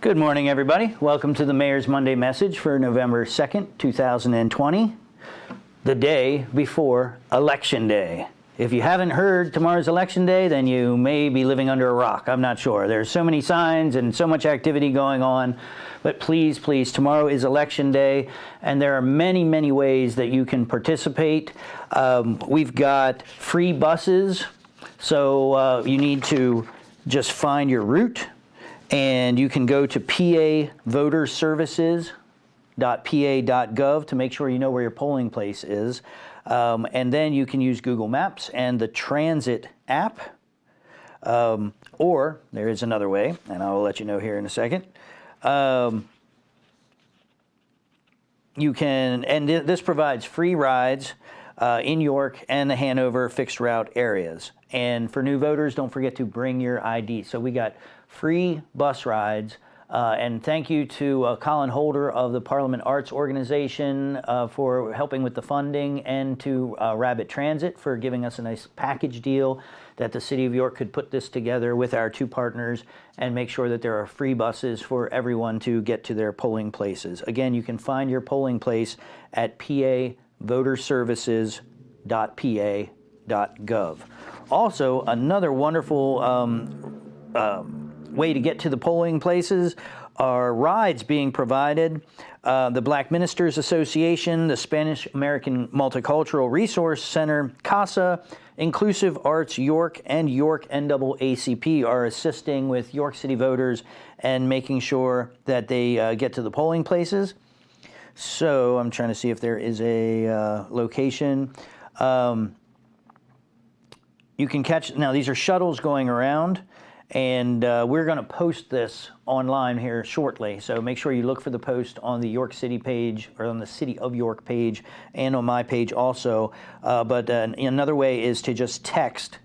Good morning, everybody. Welcome to the Mayor's Monday Message for November 2nd, 2020, the day before Election Day. If you haven't heard tomorrow's Election Day, then you may be living under a rock. I'm not sure. There's so many signs and so much activity going on. But please, tomorrow is Election Day, and there are many, many ways that you can participate. We've got free buses, so you need to just find your route. And you can go to pavoterservices.pa.gov to make sure you know where your polling place is. And then you can use Google Maps and the Transit app. Or there is another way, and I will let you know here in a second. You can, and this provides free rides in York and the Hanover fixed route areas. And for new voters, don't forget to bring your ID. So we got free bus rides. And thank you to Colin Holder of the Parliament Arts Organization for helping with the funding, and to Rabbit Transit for giving us a nice package deal that the City of York could put this together with our two partners and make sure that there are free buses for everyone to get to their polling places. Again, you can find your polling place at pavoterservices.pa.gov. Also, another wonderful way to get to the polling places are rides being provided. The Black Ministers Association, the Spanish American Multicultural Resource Center, CASA, Inclusive Arts York, and York NAACP are assisting with York City voters and making sure that they get to the polling places. So I'm trying to see if there is a location. You can catch, now these are shuttles going around, and we're going to post this online here shortly. So make sure you look for the post on the York City page, or on the City of York page, and on my page also. But another way is to just text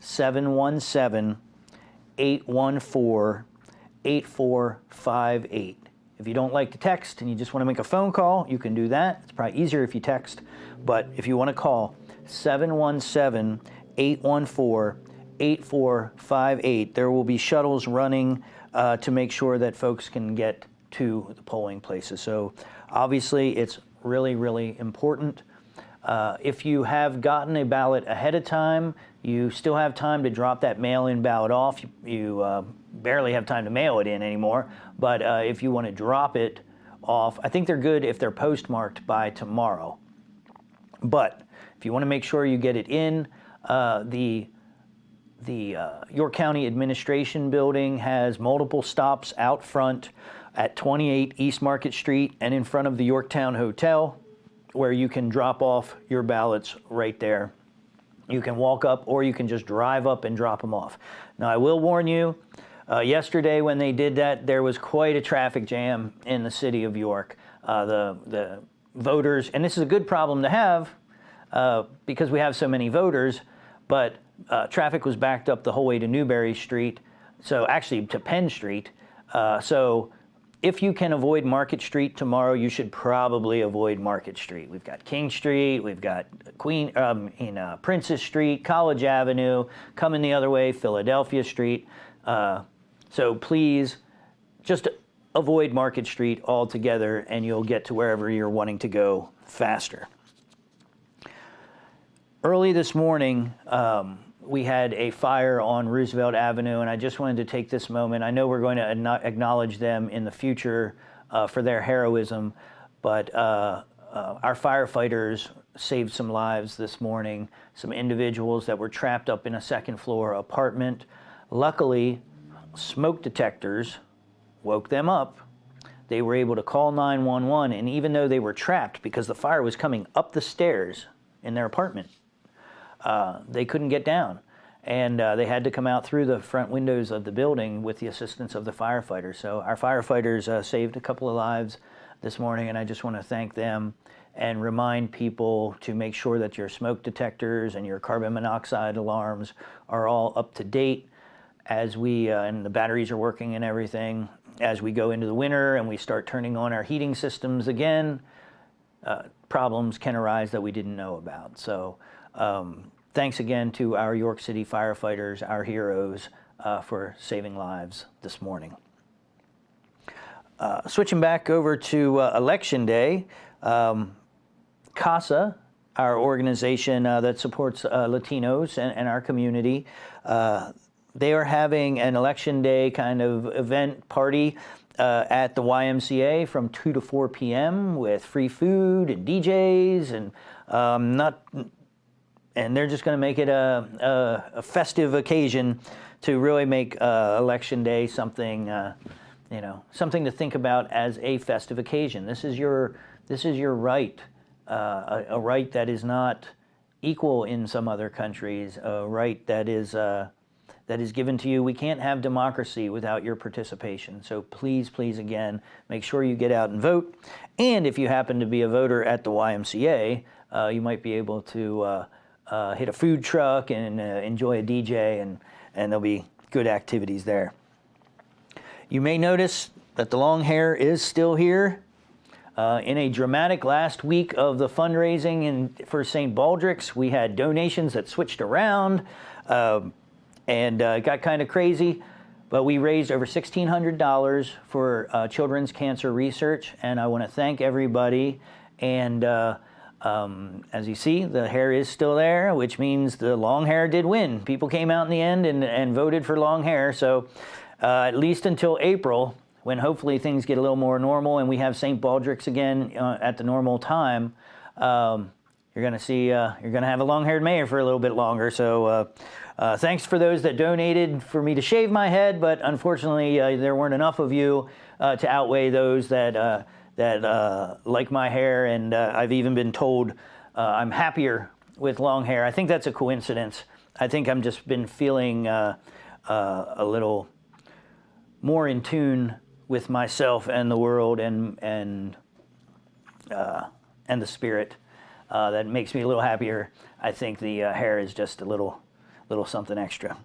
717-814-8458. If you don't like to text and you just want to make a phone call, you can do that. It's probably easier if you text. But if you want to call, 717-814-8458. There will be shuttles running to make sure that folks can get to the polling places. So obviously it's really, really important. If you have gotten a ballot ahead of time, you still have time to drop that mail-in ballot off. You barely have time to mail it in anymore, but if you want to drop it off, I think they're good if they're postmarked by tomorrow. But if you want to make sure you get it in, the York County Administration Building has multiple stops out front at 28 East Market Street and in front of the Yorktown Hotel, where you can drop off your ballots right there. You can walk up, or you can just drive up and drop them off. Now, I will warn you, yesterday when they did that, there was quite a traffic jam in the City of York. The voters, and this is a good problem to have because we have so many voters, but traffic was backed up the whole way to Newberry Street, so actually to Penn Street. So if you can avoid Market Street tomorrow, you should probably avoid Market Street. We've got King Street, we've got Princess Street, College Avenue, coming the other way, Philadelphia Street. So please just avoid Market Street altogether, and you'll get to wherever you're wanting to go faster. Early this morning, we had a fire on Roosevelt Avenue, and I just wanted to take this moment. I know we're going to acknowledge them in the future for their heroism, but our firefighters saved some lives this morning, some individuals that were trapped up in a second-floor apartment. Luckily, smoke detectors woke them up. They were able to call 911, and even though they were trapped because the fire was coming up the stairs in their apartment, they couldn't get down, and they had to come out through the front windows of the building with the assistance of the firefighters. So our firefighters saved a couple of lives this morning, and I just want to thank them and remind people to make sure that your smoke detectors and your carbon monoxide alarms are all up to date as we, and the batteries are working and everything, as we go into the winter and we start turning on our heating systems again. Problems can arise that we didn't know about. So thanks again to our York City firefighters, our heroes, for saving lives this morning. Switching back over to Election Day, CASA, our organization that supports Latinos and our community, they are having an Election Day kind of event party at the YMCA from 2 to 4 p.m. with free food and DJs and they're just going to make it a festive occasion to really make Election Day something something to think about as a festive occasion. This is your right, a right that is not equal in some other countries, a right that is given to you. We can't have democracy without your participation. So please, please, again, make sure you get out and vote. And if you happen to be a voter at the YMCA, you might be able to hit a food truck and enjoy a DJ, and there'll be good activities there. You may notice that the long hair is still here. In a dramatic last week of the fundraising for St. Baldrick's, we had donations that switched around, and it got kind of crazy, but we raised over $1,600 for children's cancer research, and I want to thank everybody. And as you see, the hair is still there, which means the long hair did win. People came out in the end and voted for long hair. So at least until April, when hopefully things get a little more normal and we have St. Baldrick's again at the normal time, you're going to see, you're going to have a long-haired mayor for a little bit longer. So thanks for those that donated for me to shave my head, but unfortunately there weren't enough of you to outweigh those that like my hair, and I've even been told I'm happier with long hair. I think that's a coincidence. I think I'm just been feeling a little more in tune with myself and the world and the spirit. That makes me a little happier. I think the hair is just a little something extra.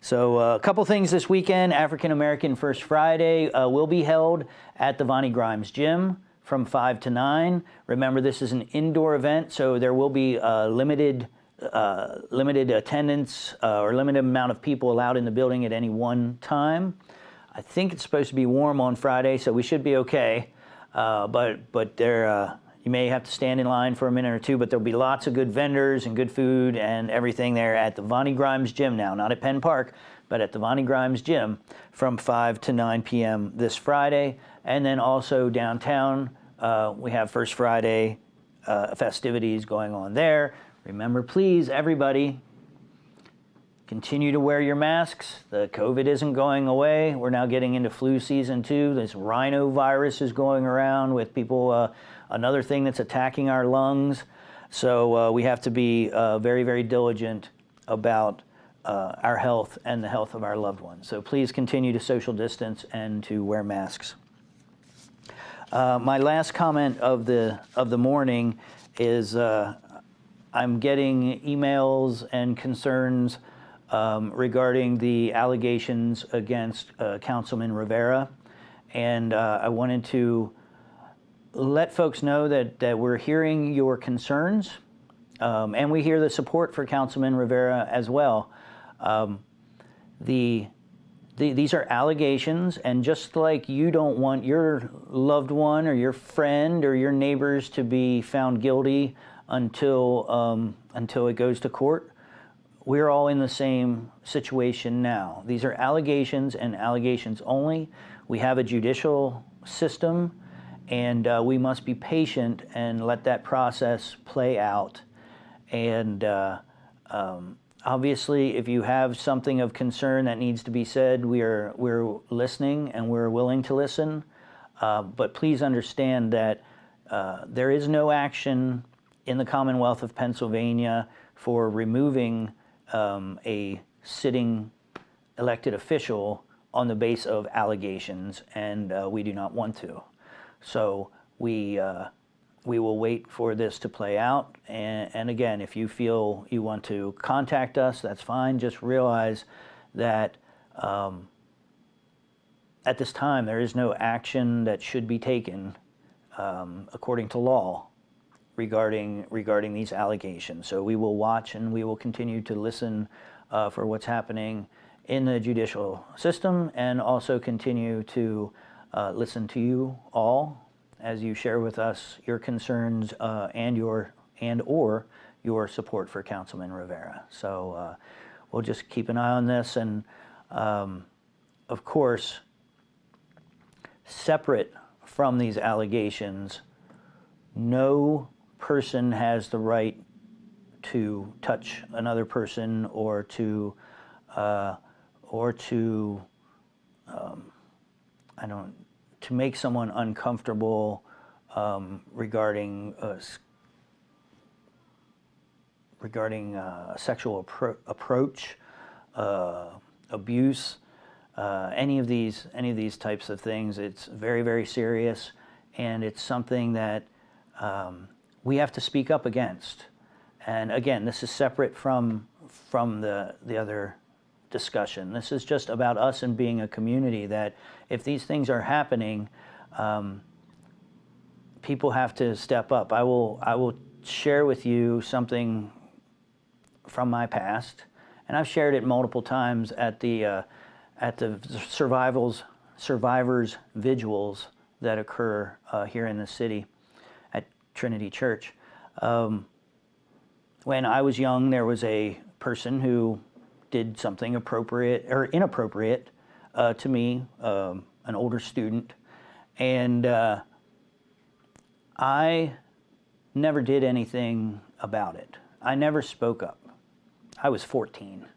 So a couple things this weekend. African American First Friday will be held at the Vonnie Grimes Gym from 5 to 9. Remember, this is an indoor event, so there will be limited attendance or limited amount of people allowed in the building at any one time. I think it's supposed to be warm on Friday, so we should be okay. But there, you may have to stand in line for a minute or two, but there'll be lots of good vendors and good food and everything there at the Vonnie Grimes Gym now, not at Penn Park, but at the Vonnie Grimes Gym from 5 to 9 p.m. this Friday. And then also downtown, we have First Friday festivities going on there. Remember, please, everybody, continue to wear your masks. The COVID isn't going away. We're now getting into flu season too. This rhinovirus is going around with people, another thing that's attacking our lungs. So we have to be very, very diligent about our health and the health of our loved ones. So please continue to social distance and to wear masks. My last comment of the morning is I'm getting emails and concerns regarding the allegations against Councilman Rivera, and I wanted to let folks know that we're hearing your concerns, and we hear the support for Councilman Rivera as well. These are allegations, and just like you don't want your loved one or your friend or your neighbors to be found guilty until it goes to court, we're all in the same situation now. These are allegations and allegations only. We have a judicial system, and we must be patient and let that process play out. And obviously, if you have something of concern that needs to be said, we're listening and we're willing to listen. But please understand that there is no action in the Commonwealth of Pennsylvania for removing a sitting elected official on the base of allegations, and we do not want to. So we will wait for this to play out. And again, if you feel you want to contact us, that's fine. Just realize that at this time there is no action that should be taken according to law regarding these allegations. So we will watch and we will continue to listen for what's happening in the judicial system, and also continue to listen to you all as you share with us your concerns or your support for Councilman Rivera. So we'll just keep an eye on this, and of course, separate from these allegations, no person has the right to touch another person or to to make someone uncomfortable regarding sexual approach, abuse, any of these types of things. It's very, very serious, and it's something that we have to speak up against. And again, this is separate from the other discussion. This is just about us and being a community, that if these things are happening, people have to step up. I will share with you something from my past, and I've shared it multiple times at the survivors vigils that occur here in the city at Trinity Church. When I was young, there was a person who did something appropriate or inappropriate to me, an older student, and I never did anything about it. I never spoke up. I was 14.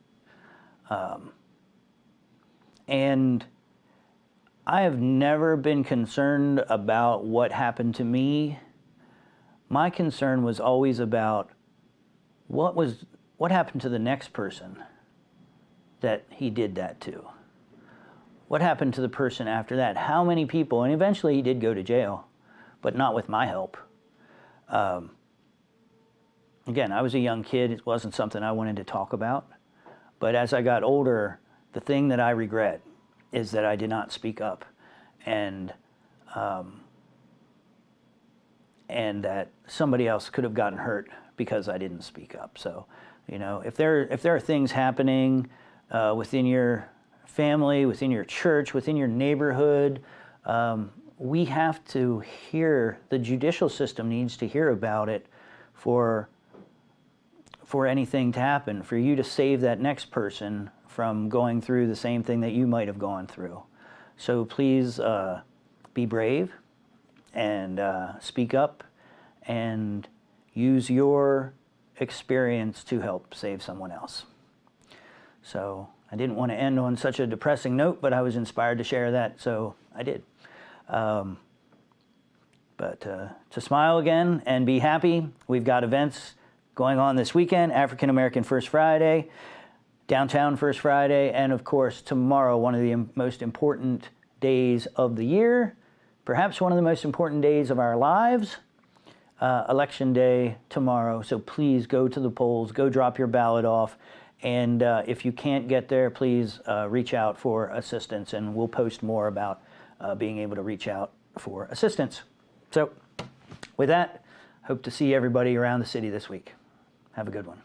And I have never been concerned about what happened to me. My concern was always about what happened to the next person that he did that to. What happened to the person after that? How many people? And eventually he did go to jail, but not with my help. Again, I was a young kid. It wasn't something I wanted to talk about. But as I got older, the thing that I regret is that I did not speak up, and that somebody else could have gotten hurt because I didn't speak up. So, if there are things happening within your family, within your church, within your neighborhood, we have to hear. The judicial system needs to hear about it for anything to happen, for you to save that next person from going through the same thing that you might have gone through. So please be brave and speak up and use your experience to help save someone else. So I didn't want to end on such a depressing note, but I was inspired to share that, so I did. But to smile again and be happy, we've got events going on this weekend: African American First Friday, Downtown First Friday, and of course tomorrow, one of the most important days of the year, perhaps one of the most important days of our lives, Election Day tomorrow. So please go to the polls, go drop your ballot off, and if you can't get there, please reach out for assistance, and we'll post more about being able to reach out for assistance. So with that, hope to see everybody around the city this week. Have a good one.